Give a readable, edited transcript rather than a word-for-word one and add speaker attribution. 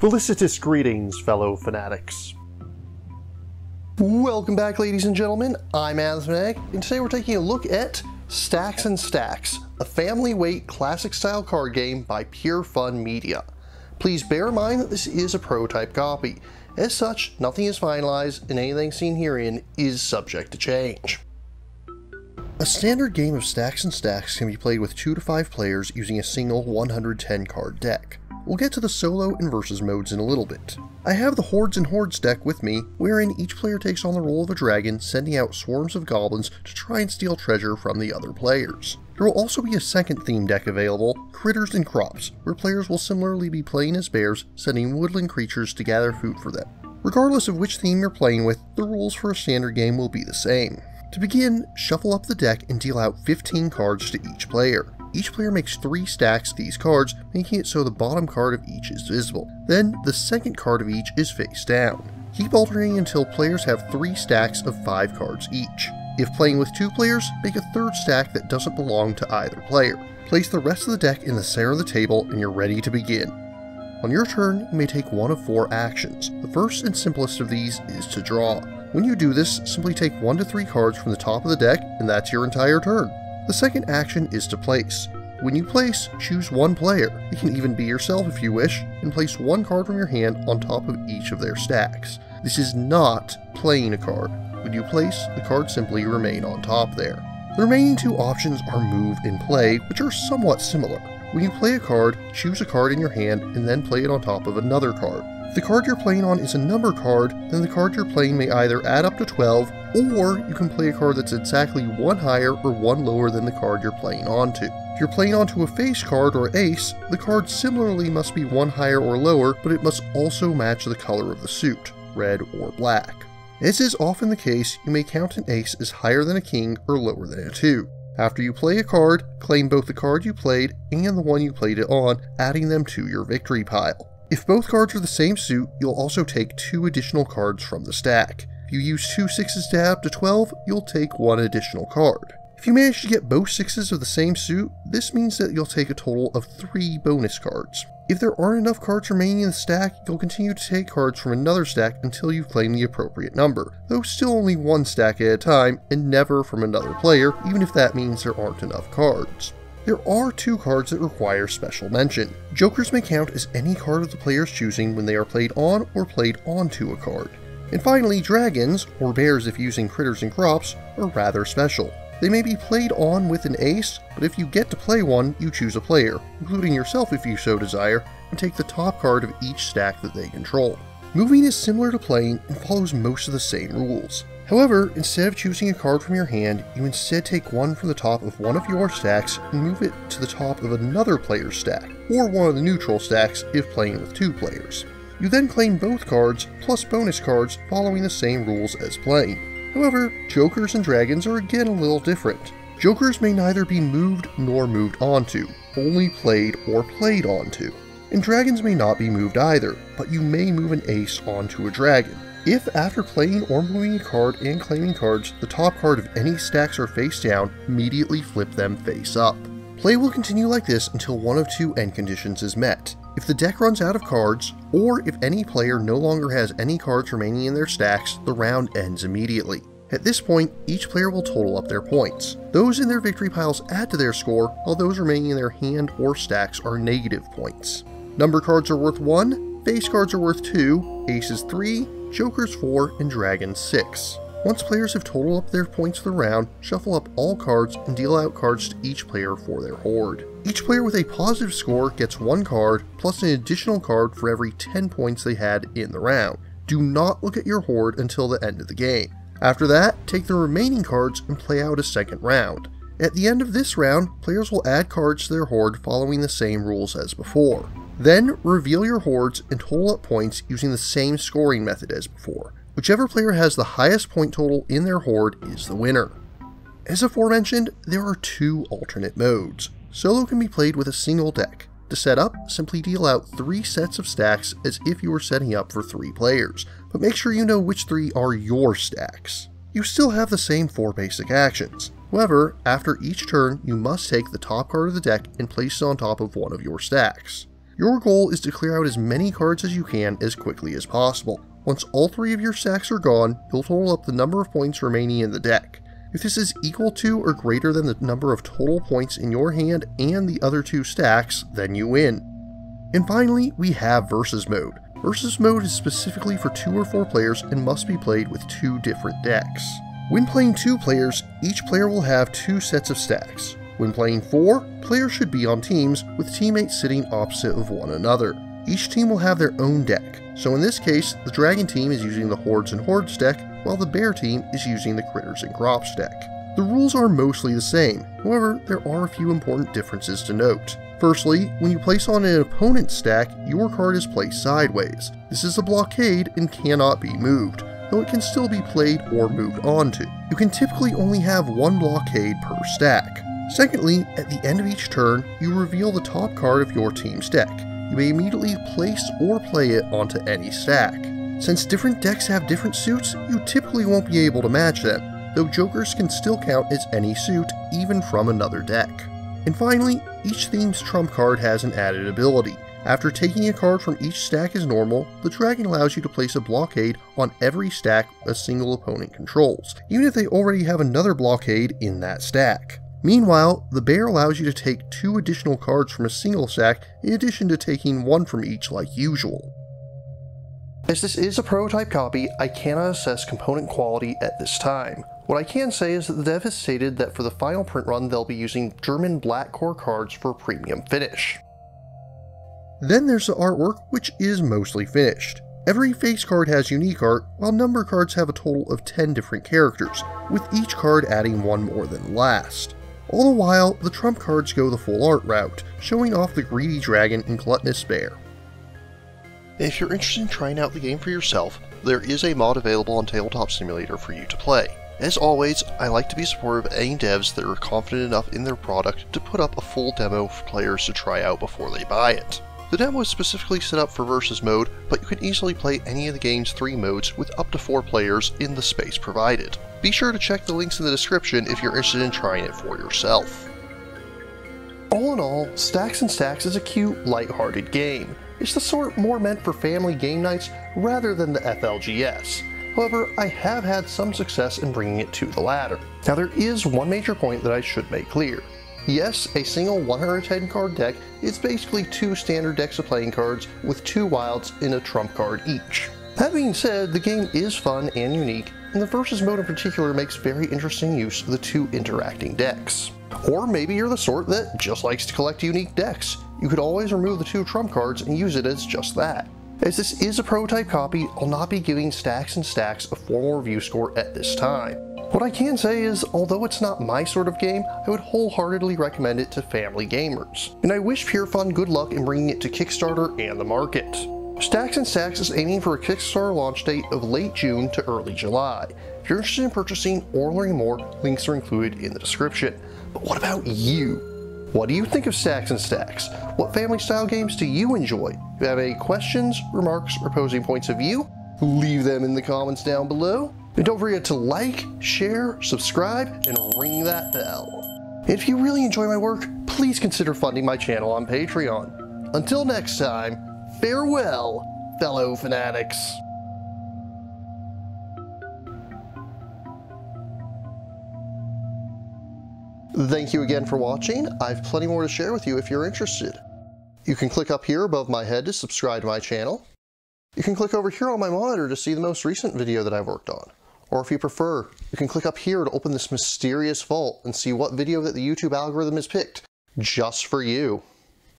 Speaker 1: Felicitous greetings, fellow fanatics. Welcome back, ladies and gentlemen. I'm Fanatic, and today we're taking a look at Stacks and Stacks, a family-weight classic-style card game by PureFun Media. Please bear in mind that this is a prototype copy. As such, nothing is finalized, and anything seen herein is subject to change. A standard game of Stacks and Stacks can be played with 2 to 5 players using a single 110 card deck. We'll get to the solo and versus modes in a little bit. I have the Hordes and Hordes deck with me, wherein each player takes on the role of a dragon, sending out swarms of goblins to try and steal treasure from the other players. There will also be a second theme deck available, Critters and Crops, where players will similarly be playing as bears, sending woodland creatures to gather food for them. Regardless of which theme you're playing with, the rules for a standard game will be the same. To begin, shuffle up the deck and deal out 15 cards to each player. Each player makes 3 stacks of these cards, making it so the bottom card of each is visible. Then, the second card of each is face down. Keep alternating until players have 3 stacks of 5 cards each. If playing with 2 players, make a third stack that doesn't belong to either player. Place the rest of the deck in the center of the table and you're ready to begin. On your turn, you may take one of 4 actions. The first and simplest of these is to draw. When you do this, simply take 1 to 3 cards from the top of the deck, and that's your entire turn. The second action is to place. When you place, choose one player, it can even be yourself if you wish, and place 1 card from your hand on top of each of their stacks. This is not playing a card. When you place, the cards simply remain on top there. The remaining 2 options are move and play, which are somewhat similar. When you play a card, choose a card in your hand and then play it on top of another card. If the card you're playing on is a number card, then the card you're playing may either add up to 12, or you can play a card that's exactly 1 higher or 1 lower than the card you're playing onto. If you're playing onto a face card or ace, the card similarly must be 1 higher or lower, but it must also match the color of the suit, red or black. As is often the case, you may count an ace as higher than a king or lower than a 2. After you play a card, claim both the card you played and the one you played it on, adding them to your victory pile. If both cards are the same suit, you'll also take 2 additional cards from the stack. If you use 2 6s to add up to 12, you'll take 1 additional card. If you manage to get both 6s of the same suit, this means that you'll take a total of 3 bonus cards. If there aren't enough cards remaining in the stack, you'll continue to take cards from another stack until you've claimed the appropriate number, though still only 1 stack at a time, and never from another player, even if that means there aren't enough cards. There are 2 cards that require special mention. Jokers may count as any card of the player's choosing when they are played on or played onto a card. And finally, dragons, or bears if using Critters and Crops, are rather special. They may be played on with an ace, but if you get to play one, you choose a player, including yourself if you so desire, and take the top card of each stack that they control. Moving is similar to playing and follows most of the same rules. However, instead of choosing a card from your hand, you instead take 1 from the top of one of your stacks and move it to the top of another player's stack, or one of the neutral stacks if playing with 2 players. You then claim both cards, plus bonus cards, following the same rules as playing. However, Jokers and Dragons are again a little different. Jokers may neither be moved nor moved onto, only played or played onto. And Dragons may not be moved either, but you may move an ace onto a dragon. If after playing or moving a card and claiming cards, the top card of any stacks are face down, immediately flip them face up. Play will continue like this until one of 2 end conditions is met. If the deck runs out of cards, or if any player no longer has any cards remaining in their stacks, the round ends immediately. At this point, each player will total up their points. Those in their victory piles add to their score, while those remaining in their hand or stacks are negative points. Number cards are worth 1, face cards are worth 2, aces 3, Jokers 4, and Dragons 6. Once players have totaled up their points for the round, shuffle up all cards and deal out cards to each player for their horde. Each player with a positive score gets 1 card, plus an additional card for every 10 points they had in the round. Do not look at your horde until the end of the game. After that, take the remaining cards and play out a second round. At the end of this round, players will add cards to their horde following the same rules as before. Then, reveal your hordes and total up points using the same scoring method as before. Whichever player has the highest point total in their horde is the winner. As aforementioned, there are 2 alternate modes. Solo can be played with a single deck. To set up, simply deal out 3 sets of stacks as if you were setting up for 3 players, but make sure you know which 3 are your stacks. You still have the same 4 basic actions. However, after each turn, you must take the top card of the deck and place it on top of one of your stacks. Your goal is to clear out as many cards as you can as quickly as possible. Once all 3 of your stacks are gone, you'll total up the number of points remaining in the deck. If this is equal to or greater than the number of total points in your hand and the other 2 stacks, then you win. And finally, we have Versus Mode. Versus Mode is specifically for 2 or 4 players and must be played with 2 different decks. When playing 2 players, each player will have 2 sets of stacks. When playing 4, players should be on teams with teammates sitting opposite of one another. Each team will have their own deck, so in this case, the Dragon team is using the Hordes and Hordes deck, while the Bear team is using the Critters and Crops deck. The rules are mostly the same, however, there are a few important differences to note. Firstly, when you place on an opponent's stack, your card is placed sideways. This is a blockade and cannot be moved, though it can still be played or moved onto. You can typically only have 1 blockade per stack. Secondly, at the end of each turn, you reveal the top card of your team's deck. You may immediately place or play it onto any stack. Since different decks have different suits, you typically won't be able to match them, though jokers can still count as any suit, even from another deck. And finally, each theme's trump card has an added ability. After taking a card from each stack as normal, the Dragon allows you to place a blockade on every stack a single opponent controls, even if they already have another blockade in that stack. Meanwhile, the Bear allows you to take 2 additional cards from a single stack in addition to taking 1 from each like usual. As this is a prototype copy, I cannot assess component quality at this time. What I can say is that the dev has stated that for the final print run they'll be using German black core cards for a premium finish. Then there's the artwork, which is mostly finished. Every face card has unique art, while number cards have a total of 10 different characters, with each card adding 1 more than last. All the while, the trump cards go the full art route, showing off the greedy dragon and gluttonous bear. If you're interested in trying out the game for yourself, there is a mod available on Tabletop Simulator for you to play. As always, I like to be supportive of any devs that are confident enough in their product to put up a full demo for players to try out before they buy it. The demo is specifically set up for Versus Mode, but you can easily play any of the game's 3 modes with up to 4 players in the space provided. Be sure to check the links in the description if you're interested in trying it for yourself. All in all, Stacks and Stacks is a cute, light-hearted game. It's the sort more meant for family game nights rather than the FLGS. However, I have had some success in bringing it to the latter. Now there is one major point that I should make clear. Yes, a single 110 card deck is basically 2 standard decks of playing cards with 2 wilds and a trump card each. That being said, the game is fun and unique, and the Versus mode in particular makes very interesting use of the 2 interacting decks. Or maybe you're the sort that just likes to collect unique decks. You could always remove the 2 trump cards and use it as just that. As this is a prototype copy, I'll not be giving Stacks and Stacks a formal review score at this time. What I can say is, although it's not my sort of game, I would wholeheartedly recommend it to family gamers. And I wish PureFun good luck in bringing it to Kickstarter and the market. Stacks and Stacks is aiming for a Kickstarter launch date of late June to early July. If you're interested in purchasing or learning more, links are included in the description. But what about you? What do you think of Stacks and Stacks? What family style games do you enjoy? If you have any questions, remarks, or opposing points of view, leave them in the comments down below. And don't forget to like, share, subscribe, and ring that bell. And if you really enjoy my work, please consider funding my channel on Patreon. Until next time, farewell, fellow fanatics. Thank you again for watching. I have plenty more to share with you if you're interested. You can click up here above my head to subscribe to my channel. You can click over here on my monitor to see the most recent video that I've worked on. Or if you prefer, you can click up here to open this mysterious vault and see what video that the YouTube algorithm has picked just for you.